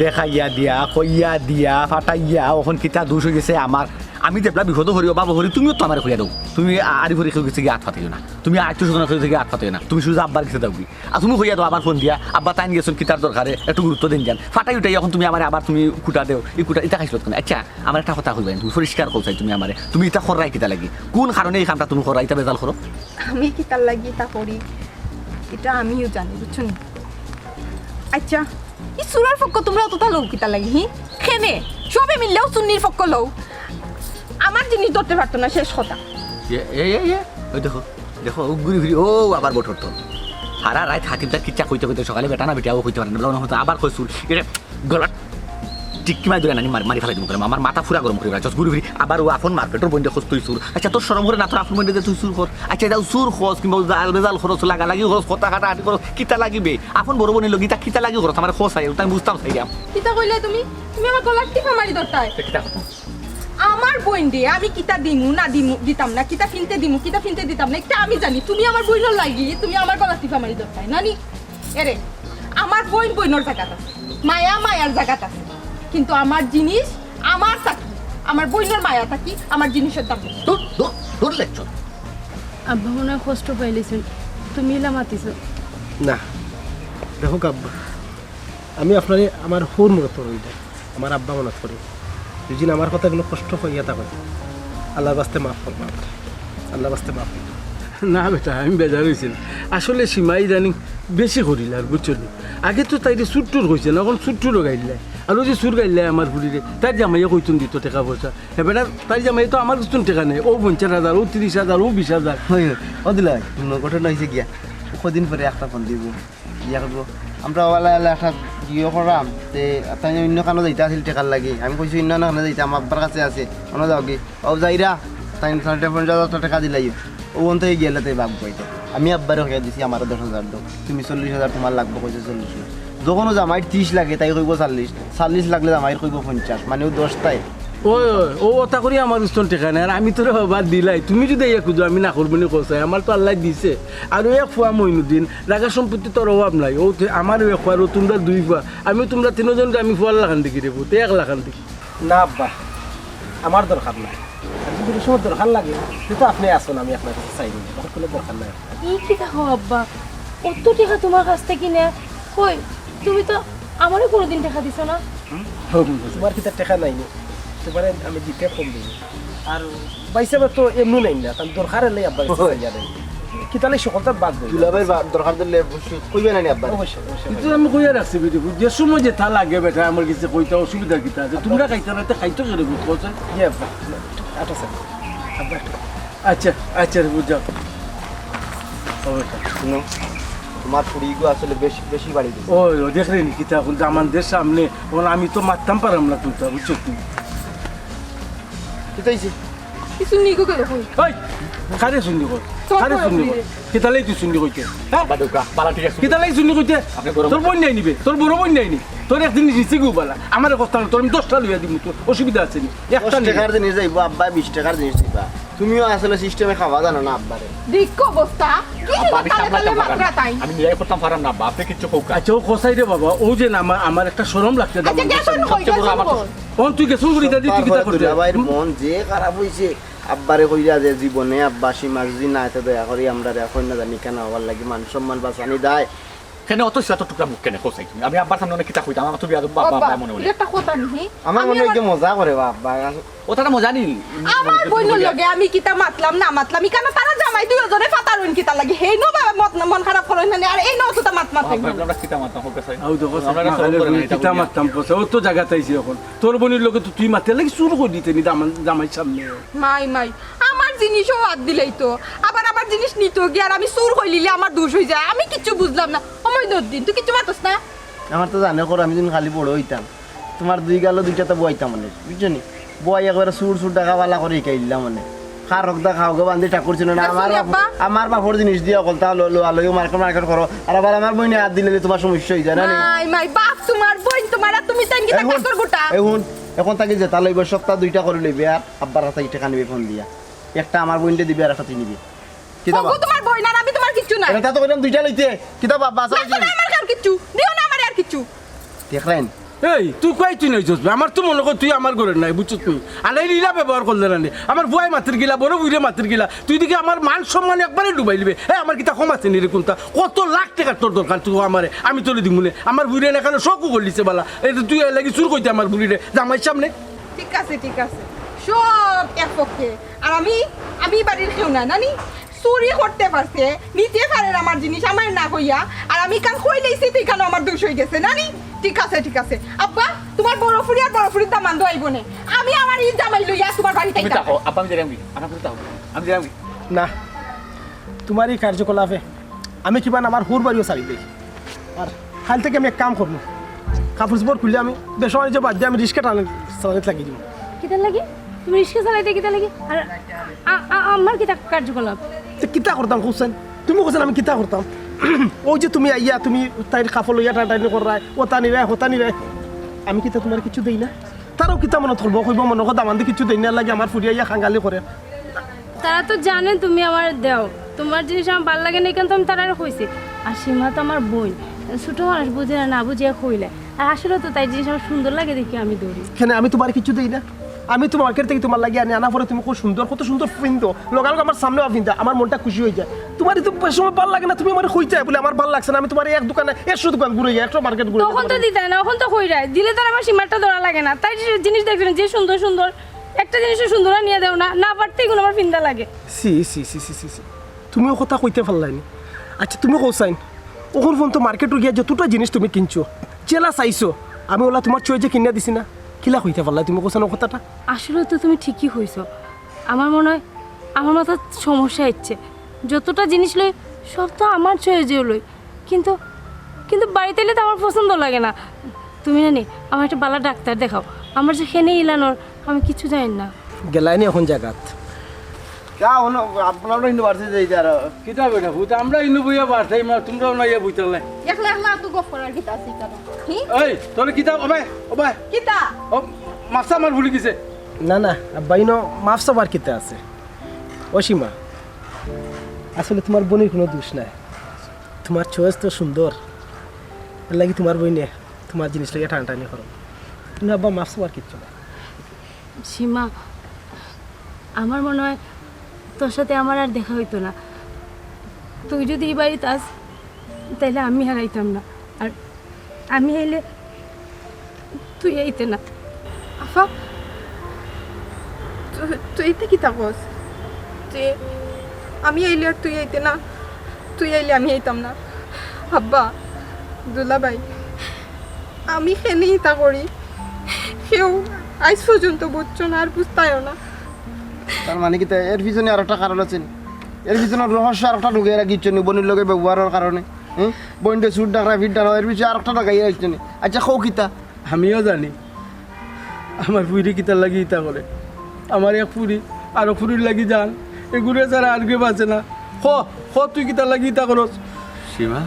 দেখাইয়া দিয়া কইয়া দিয়া ফাটাইয়া ওখান কিতা দোষ হয়ে গেছে আমার আমি দেখলা বিপদ হরিও বাবা হরি তুমিও তো আমার হইয়া দাও তুমি আরি ভরি খেয়ে গেছে গিয়ে হাত ফাটাইও না তুমি আত্মীয় স্বজন খেয়ে গিয়ে হাত ফাটাইও না তুমি শুধু আব্বার কাছে দাও আর তুমি হইয়া দাও আবার ফোন দিয়া আব্বা তাই গেছেন কিতার দরকারে একটু গুরুত্ব দিন যান ফাটাই উঠাই এখন তুমি আমার আবার তুমি কুটা দেও এই কুটা এটা খাইছিল কেন আচ্ছা আমার একটা কথা কইবেন তুমি পরিষ্কার করছাই তুমি আমারে তুমি এটা খরাই কিতা লাগি কোন কারণে এই কামটা তুমি খরাই এটা বেজাল করো আমি কি তার লাগি তা করি এটা আমিও জানি বুঝছো নি আচ্ছা এই সুরার পক্ষ তোমরা অতটা লও কি তার লাগি হি খেনে সবে মিললেও সুন্নির পক্ষ লও আমার জিনিস ধরতে পারতো না শেষ কথা ওই দেখো দেখো ও ঘুরি ফিরি ও আবার বটর তো সারা রাত হাতিমটা কিচ্ছা কইতে কইতে সকালে বেটা না বেটাও কইতে পারে না হতো আবার কইছুর এটা গলা টিকি মাই ধরে নানি মারি ফেলাই দিব আমার মাথা ফুরা গরম করে রাখছ ঘুরি ফিরি আবার ও আফন মার্কেটর বন্ধে খোঁজ তুই সুর আচ্ছা তোর শরম করে না তোর আফন বন্ধে তুই সুর কর আচ্ছা এটা সুর খোঁজ কিংবা জাল বেজাল খরচ লাগা লাগি খরচ কথা কাটা আটি খরচ কিতা লাগিবে আফন বড় বোনের লগিতা কিতা লাগি খরচ আমার খোঁজ আই ওটা আমি বুঝতাম চাই কিতা কইলে তুমি আমার গলার টিপা মারি দরতায় কিতা কথা আমার বইন দে আমি কিতা দিমু না দিমু দিতাম না কিতা ফিনতে দিমু কিতা ফিনতে দিতাম না এটা আমি জানি তুমি আমার বইনর লাগি তুমি আমার গলার টিপা মারি দরতায় নানি এরে আমার বইনর জায়গাটা আছে মায়ার জায়গাটা আছে কিন্তু আমার জিনিস আমার থাকি আমার বইনর মায়া থাকি আমার জিনিসের দাম তোর লেকচার আব্বা মনে হয় কষ্ট পাইলেছেন তুমি এলা মাতিছো না দেখো আব্বা আমি আপনার আমার হোর মনত করি আমার আব্বা মনত করি যদি আমার কথা এগুলো কষ্ট হইয়া থাকে আল্লাহর বাস্তে মাফ করবো আল্লাহর বাস্তে মাফ করবো না বেটা আমি বেজার হয়েছিল আসলে সীমাই জানি বেশি করিল আর বুঝছো আগে তো তাই চুট্টুর কইছে না এখন চুট্টুরও গাইলে আর ওই যে চুর গাইলে আমার ফুলিরে তার জামাইয়া কইতুন দিত টাকা পয়সা এবার তার জামাই তো আমার কিছু টাকা নেই ও 50,000 ও 30,000 ও 20,000 ও দিলাই ঘটনা হয়েছে গিয়া কদিন পরে একটা ফোন দিব ইয়া করবো আমরা ওলা একটা ইয়ে করাম তে তাই অন্য কানো যাইতে আসিল টেকার লাগে আমি কইছি অন্য কানো যাইতে আমার আব্বার কাছে আছে অন্য যাও কি ও যাইরা তাই 50,000 টাকা দিলাই ও অন্ত গেলে তাই ভাগ পাইতে আমি আব্বারে হইয়া দিছি আমার 10,000 দাও তুমি 40,000 তোমার লাগবে কইছে 40 যখনও জামাইর 30 লাগে তাই কইব 40 লাগলে জামাইর কইব 50 মানে ও 10টাই ওই ও ওটা করি আমার উস্তন টেকা নেই আর আমি তোর বাদ দিলাই তুমি যদি ইয়ে খুঁজো আমি না করবো নি কোথায় আমার তো আল্লাহ দিছে আর এক ফুয়া মইনুদ্দিন রাগা সম্পত্তি তোর অভাব নাই ও আমার এক ফুয়া ও তোমরা 2 ফুয়া আমি তোমরা 3 জনকে আমি ফুয়ার লাখান দিকে দেবো তো 1 লাখান দিকে না আব্বা আমার দরকার নাই যদি সময় দরকার লাগে তো আপনি আসুন আমি আপনার কাছে চাই নি তখন কোনো দরকার নাই কি দেখো আব্বা অত টাকা তোমার কাছ থেকে নেয় কই তুমি তো আমারও কোনোদিন টাকা দিছো না। তোমার কিতা টাকা নাই নি, তোমার আমি দিতে কম দিই। আর বাইসাবে তো এমনি নাই না, কারণ দরকার এলে আব্বা কিতালে সকলটা বাদ দেয়। দুলাভাই দরকার দিলে কইবে না নি আব্বা? অবশ্যই অবশ্যই। কিন্তু আমি কইয়া রাখছি বিটি যে সময় যে তা লাগে বেটা আমার কাছে কইতে অসুবিধা কিতা আছে তোমরা খাইতে না খাইতে করে বুঝ করছে ইয়ে আব্বা আচ্ছা স্যার আব্বা একটু আচ্ছা আচ্ছা রে বুঝাও শুনো, তোমার ফুড়িগো আসলে বেশি বেশি বাড়ি দিছে। ওই দেখলে নি কিতা এখন আমাদের সামনে ওর আমি তো মারতাম পারাম না তুই বুঝছো তুমি কি তাইছে? কিছু নিগো গেল কই ওই কারে শুননি কর কারে শুননি কর কিতালেই তুই শুননি কইতে হ্যাঁ বাদুকা পালা ঠিক আছে কিতালেই শুননি কইতে আপনি গরম তোর বোন নাই নিবে তোর বড় বোন নাই নি তোর একদিন নিচে গু বলা আমার কথা না তোর আমি 10টা লইয়া দিব তোর অসুবিধা আছে নি 10 একটা টাকার জিনিস যাইবো, আব্বা 20 টাকার জিনিস দিবা। তুমিও আসলে সিস্টেমে খাওয়া জানো না আব্বারে। দিক অবস্থা কি তালে তালে মাত্রা তাই। আমি নিরাই করতাম পারাম না বাপে কিচ্ছু কৌকা আচ্ছা ও খসাই রে বাবা ও যে না আমার একটা শরম লাগছে আচ্ছা গেছন কই গেছন কই কোন তুই গেছুন করি দাদি তুই কিতা করছিস দুলাভাইয়ের মন যে খারাপ হইছে আব্বারে কইরা যে জীবনে আব্বা সীমা যদি না এত দয়া করি আমরা এখন না জানি কেন হওয়ার লাগি মান সম্মান বাঁচানি দেয়। কেন অত সাত টুকরা মুখ কেন কোসাই তুমি আমি আব্বার সামনে অনেক কিতা কইতাম আমার তো বিয়া বাবা মনে হলো এটা কথা নহি আমার মনে হয় যে মজা করে আব্বা। ওটা মজা নি আমার বইনের লগে আমি কিতা মাতলাম না মাতলাম কেন তারা জামাই দুইজনে ফাতারুন কিতা লাগি হেই নো মন খারাপ করেন না আর এই নো তো মাত মাত আমরা কিতা মারতাম কোসাই আউ দেখো কিতা মারতাম পয়সা ও তো জায়গা তাইছি এখন তোর বোনের লোকে তো তুই মারতে লাগি শুরু করে দিতে নি জামাই সামনে মাই মাই আমার জিনিসও হাত দিলেই তো আবার আমার জিনিস নিতো গিয়ে আর আমি সুর হইলিলে আমার দোষ হয়ে যায় আমি কিচ্ছু বুঝলাম না সময় দিন তুই কিচ্ছু মাতস না আমার তো জানে কর আমি যখন খালি বড় হইতাম তোমার দুই গালো দুইটাতে বইতাম মানে বুঝছো নি বই একবারে সুর সুর টাকা বালা করে খাইলাম মানে খার রক্তা খাও গো বান্ধি ঠাকুর ছিল না আমার বাপর জিনিস দিয়ে অকল তা লো আলো মার্কেট মার্কেট করো আর আবার আমার বইনে হাত দিলে তোমার সমস্যা হয়ে যায় না মাই মাই বাপ তোমার বই তোমার আর তুমি তাই কিতা কাকর গোটা এখন তাকে যেতা লইব সপ্তাহ 2টা করে লইবে আর আব্বার হাতে টাকা নিবে ফোন দিয়া একটা আমার বইনতে দিবে আর একটা তুই নিবি কিতা বাবা তোমার বই না আমি তোমার কিচ্ছু না এটা তো কইলাম 2টা লইতে কিতা বাবা আছে আমার আর কিচ্ছু দিও না আমার আর কিচ্ছু দেখলেন এই তুই কই তুই নাই যাস আমার তো মনে কর তুই আমার ঘরে নাই বুঝছিস তুই আর এই লীলা ব্যবহার করলে না আমার বুয়াই মাতির গিলা বড় বুড়ে মাতির গিলা তুই দিকে আমার মান সম্মান একবারে ডুবাই দিবে হ্যাঁ আমার কিতা কম আছে নি রে কোনটা কত লাখ টাকা তোর দরকার তুই আমারে আমি তোলে দিব মনে আমার বুড়ে না কেন শখও করলিছে বালা এই তুই লাগি চুর কইতে আমার বুড়িরে জামাই সামনে ঠিক আছে সব এক পক্ষে আর আমি বাড়ির কেউ না নানি চুরি করতে পারছে নিতে পারে আমার জিনিস আমার না কইয়া আর আমি কান কই লইছি তুই কেন আমার দোষ হয়ে গেছে নানি ঠিক আছে আব্বা তোমার বড় ফুরি আর বড় ফুরির দামান দইব না আমি আমার ই জামাই লইয়া তোমার বাড়ি তুমি থেকে তাও আব্বা আমি দিলাম আমার কথা আমি দিলাম না তোমার এই কার্যকলাপে আমি কিবা আমার হুর বাড়িও সারি দিই আর কাল থেকে আমি এক কাম করবো কাপড় চোপড় খুললে আমি বেসমানি যে বাদ দিয়ে আমি রিক্সা চালাতে লাগিয়ে দিব কিতা লাগে তুমি রিক্সা চালাইতে কিতা লাগে আর আমার কিতা কার্যকলাপ কিতা করতাম হোসেন তুমি কোসেন আমি কিতা করতাম ওই যে তুমি আইয়া তুমি তাইর কাপড় লইয়া টানি করাই ও টানি রায় হতানি রায় আমি কিতা তোমার কিছু দেই না তারাও কিতা মনে ধরব কইব মনে কথা আমাদের কিছু দেই না লাগে আমার ফুরিয়া খাঙ্গালি করে তারা তো জানে তুমি আমার দেও তোমার জিনিস আমার ভালো লাগে না কিন্তু আমি তারা কইছি আর সীমা তো আমার বোন ছোট মানুষ বুঝে না বুঝিয়া কইলে আর আসলে তো তাই জিনিস আমার সুন্দর লাগে দেখি আমি দৌড়ি কেন আমি তোমার কিছু দেই না আমি তো মার্কেট থেকে তোমার লাগে আনা পরে তুমি খুব সুন্দর কত সুন্দর পিনতো লগালগ আমার সামনে পিনতা আমার মনটা খুশি হয়ে যায় তোমার তো সময় ভালো লাগে না তুমি আমার হইতে বলে আমার ভালো লাগছে না আমি তোমার এক দোকানে 100 দোকান ঘুরে যাই 100 মার্কেট ঘুরে তখন তো দিতে না এখন তো কইরা দিলে তো আমার সীমাটা ধরা লাগে না তাই জিনিস দেখবেন যে সুন্দর সুন্দর একটা জিনিস সুন্দর নিয়ে দাও না পারতেই গুলো আমার পিন্দা লাগে সি তুমিও কথা কইতে পারলাইনি আচ্ছা তুমি কৌসাইন ওখান ফোন তো মার্কেটে গিয়ে যতটা জিনিস তুমি কিনছো জেলা চাইছো আমি ওলা তোমার চয়েছে কিনে দিছি না কিলা হইতে পারলাই তুমি কোসানো কথাটা আসলে তো তুমি ঠিকই কইছো আমার মনে হয় আমার মাথার সমস্যা হচ্ছে যতটা জিনিস লই সব তো আমার চয়েছে লই কিন্তু বাড়িতে এলে তো আমার পছন্দ লাগে না তুমি জানি আমার একটা বালা ডাক্তার দেখাও আমার যেখানে ইলানোর আমি কিছু জানি না গেলাইনি এখন জায়গাত আপনারা ইউনিভার্সিটি যাইতে আর কিতা বেটা ভূত আমরা ইনু বইয়া বাড়াই মা তোমরাও না ইয়া বুঝতে একলা তো গপ করার কিতা আছে কেন এই তোর কিতা ওবাই কিতা ও মাছটা আমার ভুলে গেছে না বাইনো মাফ সবার কিতে আছে অসীমা আসলে তোমার বোনের কোনো দোষ নাই তোমার চয়েস তো সুন্দর এর লাগি তোমার বইনে তোমার জিনিস লাগে টানটানি করো তুমি আব্বা মাফ সবার কিচ্ছু না সীমা আমার মনে হয় তোর সাথে আমার আর দেখা হইতো না তুই যদি এই বাড়িতে আস তাহলে আমি হারাইতাম না আর আমি আইলে তুই আইতে না আফা তুই আইতে কি থাকস যে আমি আইলে আর তুই আইতে না তুই আইলে আমি আইতাম না আব্বা দুলাভাই আমি খেলেই তা করি কেউ আজ পর্যন্ত বুঝছো না আর বুঝতাইও না। তার মানে কি এর পিছনে আর একটা কারণ আছে এর পিছনে রহস্য আর একটা ঢুকে রাখিচ্ছে নি বোনের লগে ব্যবহারের কারণে বোনটা সুট ডাকরা ফিট ডাকরা এর পিছনে আর একটা ঢাকাই রাখছে নি। আচ্ছা খৌ কিতা আমিও জানি আমার ফুরি কিতার লাগি ইতা করে আমার এক ফুরি আরো ফুরির লাগি যান এগুলো ছাড়া আর কেউ বাঁচে না হ তুই কিতার লাগি ইতা করস সীমা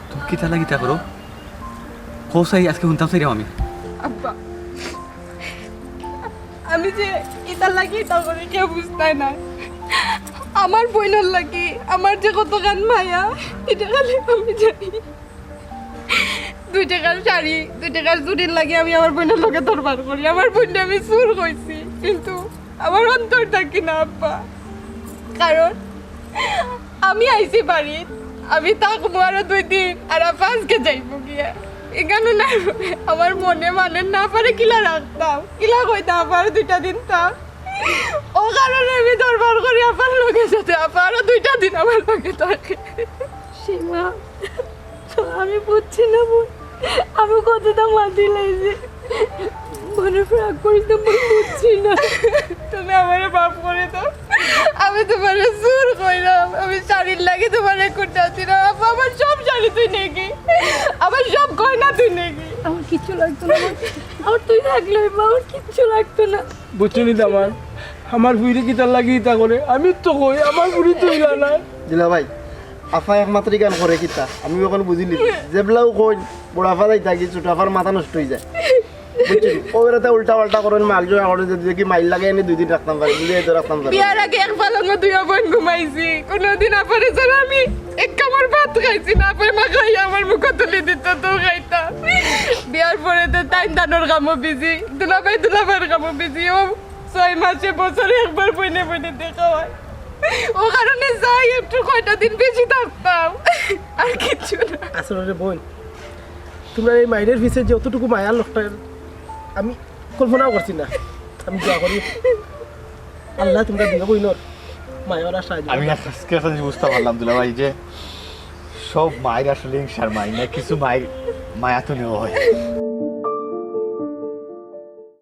তুমি কি তা লাগিতা করো কোসাই আজকে শুনতাম সাইরাম আমি আব্বা আমি যে ইতার লাগি তা করে কেউ বুঝতাই না আমার বোনের লাগি আমার যে কত গান মায়া এটা খালি আমি জানি 2 টাকার শাড়ি 2 টাকার চুরির লাগে আমি আমার বোনের লগে দরবার করি আমার বোনটা আমি চুর কইছি কিন্তু আমার অন্তর থাকি না আব্বা কারণ আমি আইছি বাড়ি আমি থাকবো আরো 2 দিন আর আজকে যাইবো গিয়া এখানে না আমার মনে মানে না পারে কিলা রাখতাম কিলা কইতাম আবার 2টা দিন থাক ও কারণে আমি দরবার করি আপনার লোকে সাথে আরো 2টা দিন আমার লোকে থাকে। সীমা আমি বুঝছি না বোন আমি কতটা মাতি লাগছে মনে রাগ করিস না বোন বুঝছি না তুমি আমার বাপ করে দাও আমি তোমার জোর কইলাম আমি শাড়ির লাগে তোমার কোনটা দিলাম আমার সব শাড়ি তুই নেকি আমার সব গয়না তুই নেকি আমার কিচ্ছু লাগতো না বোন। আমার তুই থাকলে আমার কিচ্ছু লাগতো না বুঝছো নি আমার ফুরি কিতার লাগি ইতা করে আমি তো কই আমার ফুরি তুই না দিলা ভাই আফা একমাত্র গান করে কিতা আমি এখন বুঝিলি যেবলাও কই বড় আফা যাই থাকি ছোট আফার মাথা নষ্ট হয়ে যায় বুঝছি ওরাতে উল্টা পাল্টা করেন মাল জোড়া করে যদি কি মাইল লাগে এনে 2 দিন রাখতাম পারি বুঝিয়ে তো রাখতাম পারি বিয়ার আগে এক পালঙ্গ 2 বোন ঘুমাইছি কোনোদিন আপারে ছাড়া আমি এক কামড় ভাত খাইছি না পরে মা খাই আমার মুখে তুলে দিত তো খাইতাম বিয়ার পরে তো টাইম দানোর কামও বিজি দুলাভাইয়ের কামও বিজি ও 6 মাসে বছরে একবার বইনে বইনে দেখা হয় ও কারণে যাই একটু কয়টা দিন বেশি থাকতাম আর কিচ্ছু না। আসলে বোন তোমরা এই মাইনের পিছে যতটুকু মায়ার লোকটা আমি কল্পনাও করছি না আমি দোয়া করি আল্লাহ তোমরা দিও বইনর মায়ার সাহায্য আমি আজকে একটা জিনিস বুঝতে পারলাম দুলা ভাই যে সব মায়ের আসলে হিংসার মাই না কিছু মায়ের মায়া তো নেওয়া হয়